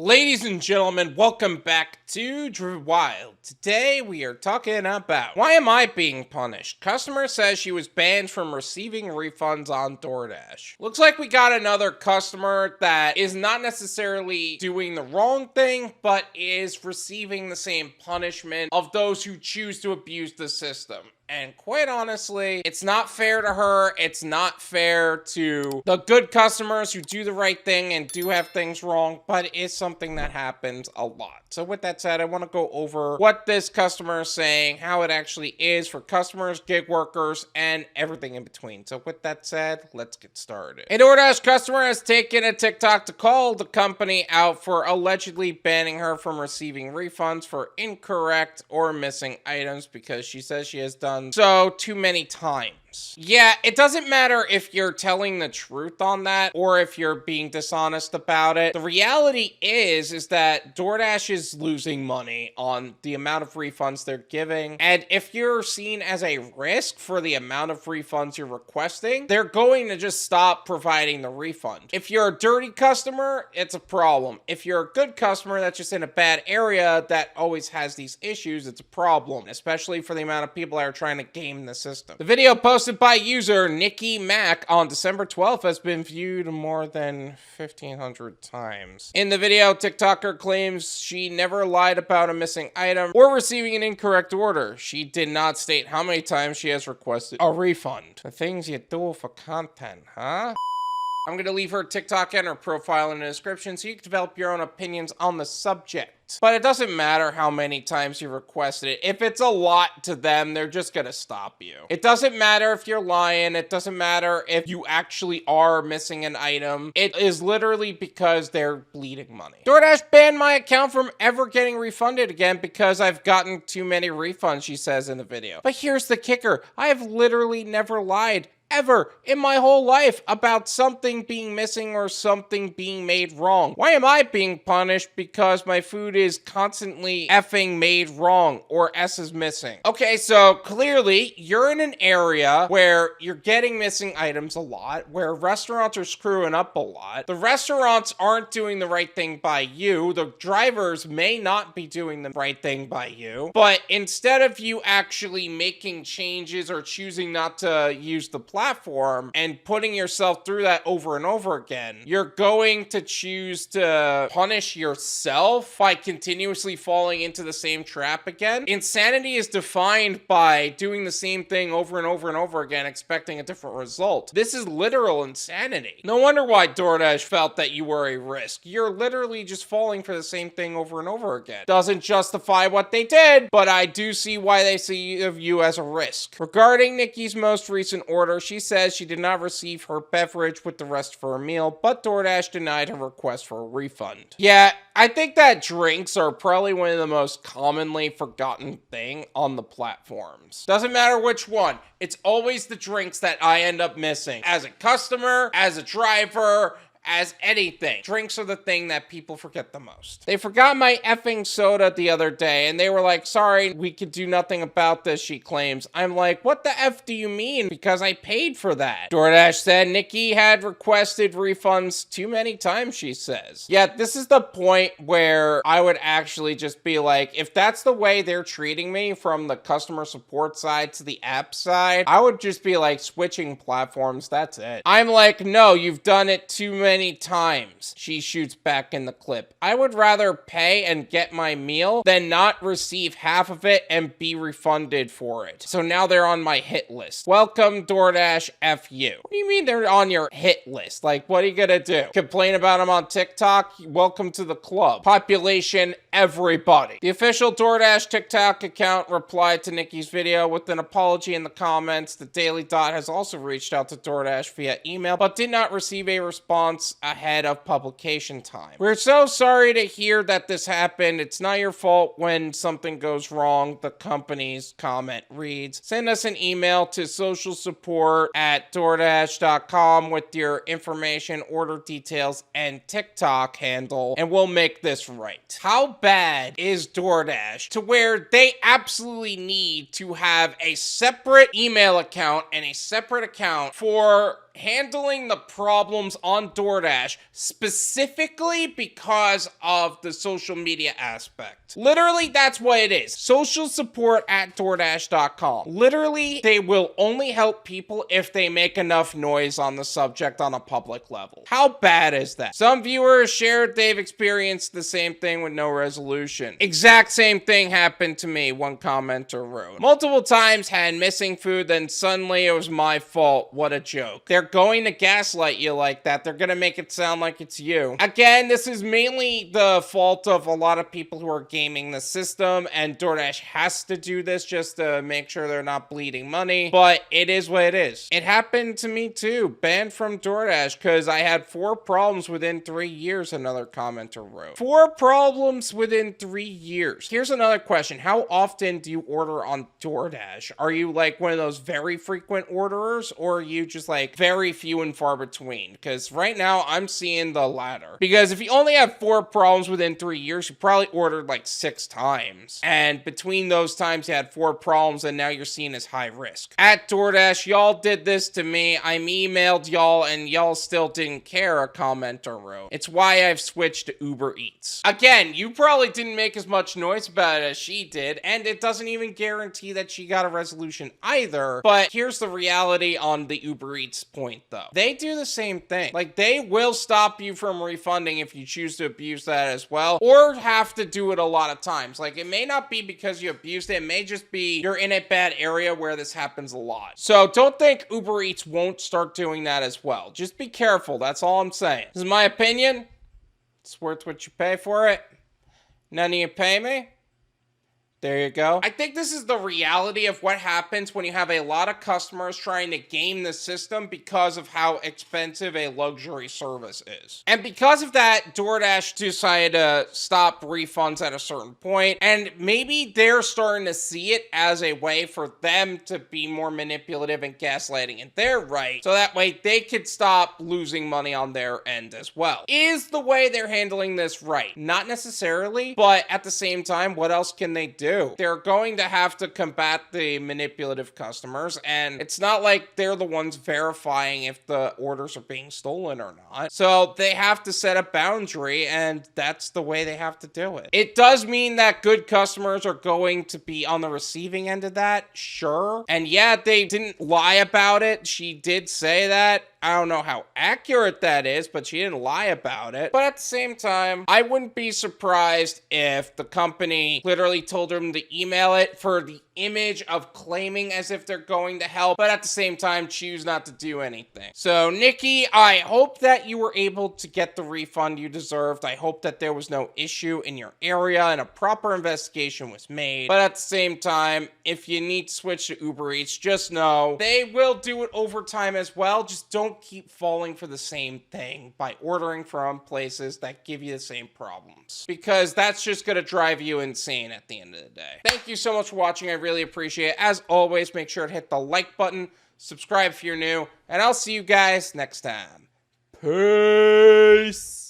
Ladies and gentlemen, welcome back to Drew Wild. Today we are talking about why am I being punished? Customer says she was banned from receiving refunds on Doordash. Looks like we got another customer that is not necessarily doing the wrong thing, but is receiving the same punishment of those who choose to abuse the system. And quite honestly, it's not fair to her. It's not fair to the good customers who do the right thing and do have things wrong, but it's something that happens a lot. So with that said, I want to go over what this customer is saying, how it actually is for customers, gig workers, and everything in between. So with that said, let's get started. A DoorDash customer has taken a TikTok to call the company out for allegedly banning her from receiving refunds for incorrect or missing items because she says she has done so too many times. Yeah, it doesn't matter if you're telling the truth on that or if you're being dishonest about it. The reality is that DoorDash is losing money on the amount of refunds they're giving. And if you're seen as a risk for the amount of refunds you're requesting, they're going to just stop providing the refund. If you're a dirty customer, it's a problem. If you're a good customer that's just in a bad area that always has these issues, it's a problem, especially for the amount of people that are trying to game the system. The video posted by user Nikki Mac on December 12th has been viewed more than 1,500 times. In the video, TikToker claims she never lied about a missing item or receiving an incorrect order. She did not state how many times she has requested a refund. The things you do for content, huh? I'm going to leave her TikTok and her profile in the description so you can develop your own opinions on the subject. But it doesn't matter how many times you requested it. If it's a lot to them, they're just going to stop you. It doesn't matter if you're lying. It doesn't matter if you actually are missing an item. It is literally because they're bleeding money. DoorDash banned my account from ever getting refunded again because I've gotten too many refunds, she says in the video. But here's the kicker. I have literally never lied ever in my whole life about something being missing or something being made wrong. Why am I being punished because my food is constantly effing made wrong or S is missing? Okay, so clearly you're in an area where you're getting missing items a lot, where restaurants are screwing up a lot. The restaurants aren't doing the right thing by you. The drivers may not be doing the right thing by you. But instead of you actually making changes or choosing not to use the platform and putting yourself through that over and over again, you're going to choose to punish yourself by continuously falling into the same trap again. Insanity is defined by doing the same thing over and over and over again, expecting a different result. This is literal insanity. No wonder why DoorDash felt that you were a risk. You're literally just falling for the same thing over and over again. Doesn't justify what they did, but I do see why they see you as a risk. Regarding Nikki's most recent order, she says she did not receive her beverage with the rest of her meal, but DoorDash denied her request for a refund. Yeah, I think that drinks are probably one of the most commonly forgotten thing on the platforms. Doesn't matter which one. It's always the drinks that I end up missing. As a customer, as a driver, as anything. Drinks are the thing that people forget the most. They forgot my effing soda the other day, and they were like, sorry, we could do nothing about this, she claims. I'm like, what the F do you mean? Because I paid for that. DoorDash said Nikki had requested refunds too many times, she says. Yeah, this is the point where I would actually just be like, if that's the way they're treating me from the customer support side to the app side, I would just be like switching platforms, that's it. I'm like, no, you've done it too many times, she shoots back in the clip. I would rather pay and get my meal than not receive half of it and be refunded for it. So now they're on my hit list. Welcome DoorDash F you. What do you mean they're on your hit list? Like, what are you gonna do? Complain about them on TikTok? Welcome to the club. Population everybody. The official DoorDash TikTok account replied to Nikki's video with an apology in the comments. The Daily Dot has also reached out to DoorDash via email, but did not receive a response ahead of publication time. We're so sorry to hear that this happened. It's not your fault when something goes wrong. The company's comment reads, send us an email to socialsupport@doordash.com with your information, order details, and TikTok handle, and we'll make this right. How bad is DoorDash to where they absolutely need to have a separate email account and a separate account for handling the problems on DoorDash specifically because of the social media aspect. Literally, that's what it is. Social support at DoorDash.com. Literally, they will only help people if they make enough noise on the subject on a public level. How bad is that? Some viewers shared they've experienced the same thing with no resolution. Exact same thing happened to me, one commenter wrote. Multiple times had missing food, then suddenly it was my fault. What a joke. They're going to gaslight you like that. They're gonna make it sound like it's you. Again, this is mainly the fault of a lot of people who are gaming the system, and DoorDash has to do this just to make sure they're not bleeding money, but it is what it is. It happened to me too. Banned from DoorDash because I had 4 problems within 3 years, another commenter wrote. 4 problems within 3 years. Here's another question. How often do you order on DoorDash? Are you like one of those very frequent orderers, or are you just like very few and far between? Because right now I'm seeing the latter. Because if you only have 4 problems within 3 years, you probably ordered like 6 times. And between those times you had 4 problems, and now you're seen as high risk. At DoorDash, y'all did this to me. I emailed y'all and y'all still didn't care, a commenter wrote. It's why I've switched to UberEats. Again, you probably didn't make as much noise about it as she did, and it doesn't even guarantee that she got a resolution either. But here's the reality on the UberEats point though. They do the same thing. Like, they will stop you from refunding if you choose to abuse that as well, or have to do it a lot of times. Like, it may not be because you abused it. It may just be you're in a bad area where this happens a lot. So don't think UberEats won't start doing that as well. Just be careful. That's all I'm saying. This is my opinion. It's worth what you pay for it. None of you pay me. There you go. I think this is the reality of what happens when you have a lot of customers trying to game the system because of how expensive a luxury service is. And because of that, DoorDash decided to stop refunds at a certain point, and maybe they're starting to see it as a way for them to be more manipulative and gaslighting in their right, so that way they could stop losing money on their end as well. Is the way they're handling this right? Not necessarily, but at the same time, what else can they do? They're going to have to combat the manipulative customers, and it's not like they're the ones verifying if the orders are being stolen or not. So they have to set a boundary, and that's the way they have to do it. It does mean that good customers are going to be on the receiving end of that, sure. And yeah, they didn't lie about it. She did say that. I don't know how accurate that is, but she didn't lie about it. But at the same time, I wouldn't be surprised if the company literally told them to email it for the image of claiming as if they're going to help, but at the same time choose not to do anything. So Nikki, I hope that you were able to get the refund you deserved. I hope that there was no issue in your area and a proper investigation was made. But at the same time, if you need to switch to Uber Eats, just know they will do it over time as well. Just don't keep falling for the same thing by ordering from places that give you the same problems, because that's just going to drive you insane at the end of the day. Thank you so much for watching. I really appreciate it. As always, make sure to hit the like button, subscribe if you're new, and I'll see you guys next time. Peace.